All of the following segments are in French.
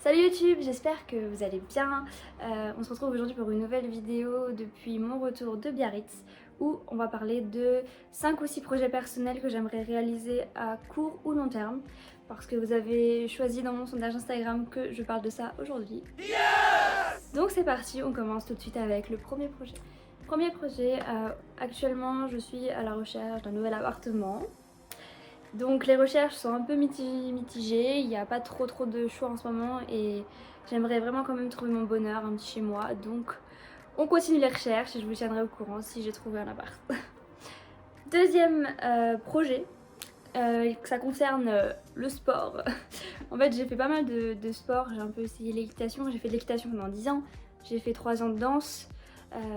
Salut YouTube, j'espère que vous allez bien. On se retrouve aujourd'hui pour une nouvelle vidéo depuis mon retour de Biarritz où on va parler de 5 ou 6 projets personnels que j'aimerais réaliser à court ou long terme parce que vous avez choisi dans mon sondage Instagram que je parle de ça aujourd'hui. Yes! Donc c'est parti, on commence tout de suite avec le premier projet. Premier projet, actuellement je suis à la recherche d'un nouvel appartement. Donc les recherches sont un peu mitigées, il n'y a pas trop de choix en ce moment et j'aimerais vraiment quand même trouver mon bonheur, un petit chez moi. Donc on continue les recherches et je vous tiendrai au courant si j'ai trouvé un appart. Deuxième projet, ça concerne le sport. En fait j'ai fait pas mal de sport, j'ai un peu essayé l'équitation, j'ai fait de l'équitation pendant 10 ans, j'ai fait 3 ans de danse.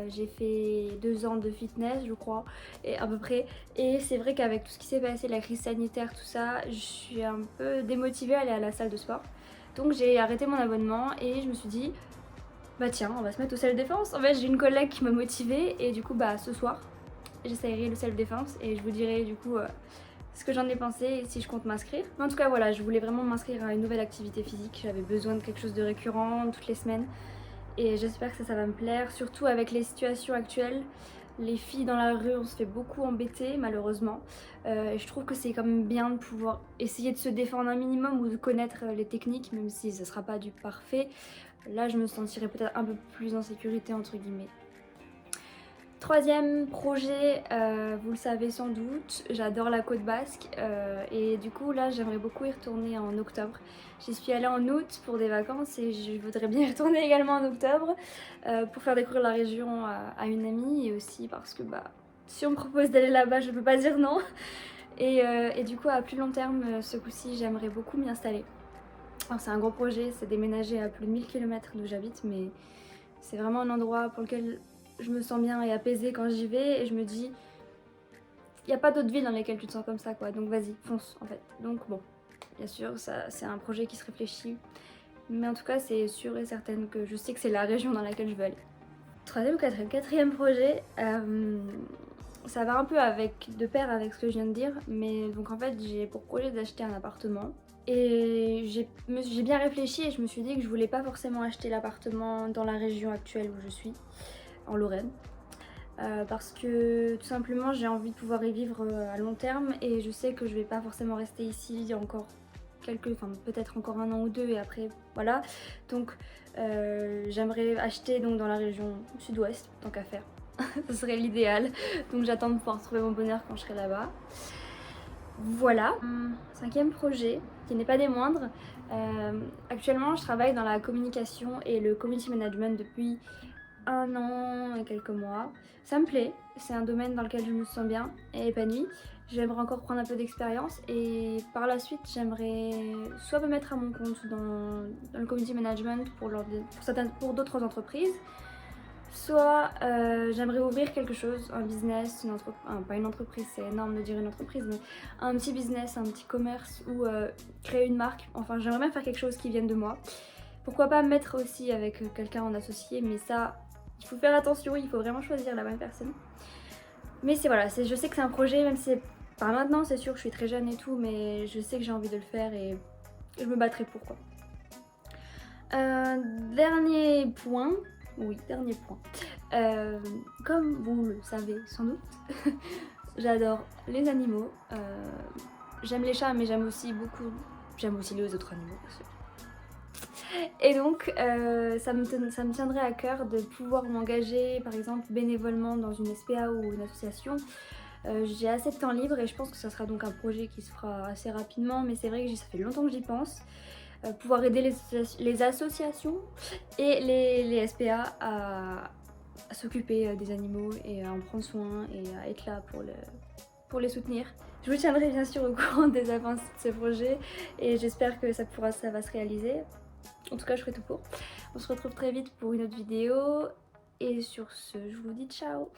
J'ai fait 2 ans de fitness je crois, et à peu près. Et c'est vrai qu'avec tout ce qui s'est passé, la crise sanitaire, tout ça, je suis un peu démotivée à aller à la salle de sport. Donc j'ai arrêté mon abonnement et je me suis dit, bah tiens, on va se mettre au self-défense. En fait j'ai une collègue qui m'a motivée et du coup bah ce soir, j'essayerai le self-défense et je vous dirai du coup ce que j'en ai pensé et si je compte m'inscrire. Mais en tout cas voilà, je voulais vraiment m'inscrire à une nouvelle activité physique, j'avais besoin de quelque chose de récurrent toutes les semaines. Et j'espère que ça va me plaire, surtout avec les situations actuelles. Les filles dans la rue, on se fait beaucoup embêter malheureusement. Et je trouve que c'est quand même bien de pouvoir essayer de se défendre un minimum ou de connaître les techniques, même si ce ne sera pas du parfait. Là, je me sentirais peut-être un peu plus en sécurité entre guillemets. Troisième projet, vous le savez sans doute, j'adore la côte basque et du coup là j'aimerais beaucoup y retourner en octobre. J'y suis allée en août pour des vacances et je voudrais bien y retourner également en octobre pour faire découvrir la région à une amie et aussi parce que bah si on me propose d'aller là-bas je peux pas dire non. Et du coup à plus long terme ce coup-ci j'aimerais beaucoup m'y installer. Alors c'est un gros projet, c'est déménager à plus de 1000 km d'où j'habite, mais c'est vraiment un endroit pour lequel je me sens bien et apaisée quand j'y vais et je me dis il n'y a pas d'autres villes dans lesquelles tu te sens comme ça quoi, donc vas-y, fonce en fait. Donc bon, bien sûr ça c'est un projet qui se réfléchit, mais en tout cas c'est sûr et certain que je sais que c'est la région dans laquelle je veux aller. Troisième ou quatrième projet, ça va un peu de pair avec ce que je viens de dire, mais donc en fait j'ai pour projet d'acheter un appartement. Et j'ai bien réfléchi et je me suis dit que je voulais pas forcément acheter l'appartement dans la région actuelle où je suis, en Lorraine. Parce que tout simplement j'ai envie de pouvoir y vivre à long terme et je sais que je vais pas forcément rester ici encore peut-être encore un an ou deux et après voilà. Donc j'aimerais acheter donc dans la région sud-ouest tant qu'à faire. Ce serait l'idéal. Donc j'attends de pouvoir trouver mon bonheur quand je serai là-bas. Voilà. Cinquième projet, qui n'est pas des moindres. Actuellement, je travaille dans la communication et le community management depuis 1 an et quelques mois. Ça me plaît, c'est un domaine dans lequel je me sens bien et épanouie. J'aimerais encore prendre un peu d'expérience et par la suite, j'aimerais soit me mettre à mon compte dans le community management pour d'autres entreprises, soit j'aimerais ouvrir quelque chose, un business, pas une entreprise, c'est énorme de dire une entreprise, mais un petit business, un petit commerce ou créer une marque. Enfin, j'aimerais bien faire quelque chose qui vienne de moi. Pourquoi pas me mettre aussi avec quelqu'un en associé, mais ça, il faut faire attention, il faut vraiment choisir la bonne personne. Mais voilà, je sais que c'est un projet, même si c'est pas maintenant, c'est sûr, je suis très jeune et tout, mais je sais que j'ai envie de le faire et je me battrai pour quoi. Dernier point, oui, dernier point. Comme vous le savez sans doute, j'adore les animaux. J'aime les chats, mais j'aime aussi les autres animaux. Et donc, ça me tiendrait à cœur de pouvoir m'engager, par exemple, bénévolement dans une SPA ou une association. J'ai assez de temps libre et je pense que ça sera donc un projet qui se fera assez rapidement, mais c'est vrai que ça fait longtemps que j'y pense. Pouvoir aider les associations et les SPA à s'occuper des animaux et à en prendre soin et à être là pour les soutenir. Je vous tiendrai bien sûr au courant des avancées de ce projet et j'espère que ça va se réaliser. En tout cas, je ferai tout pour. On se retrouve très vite pour une autre vidéo et sur ce, je vous dis ciao.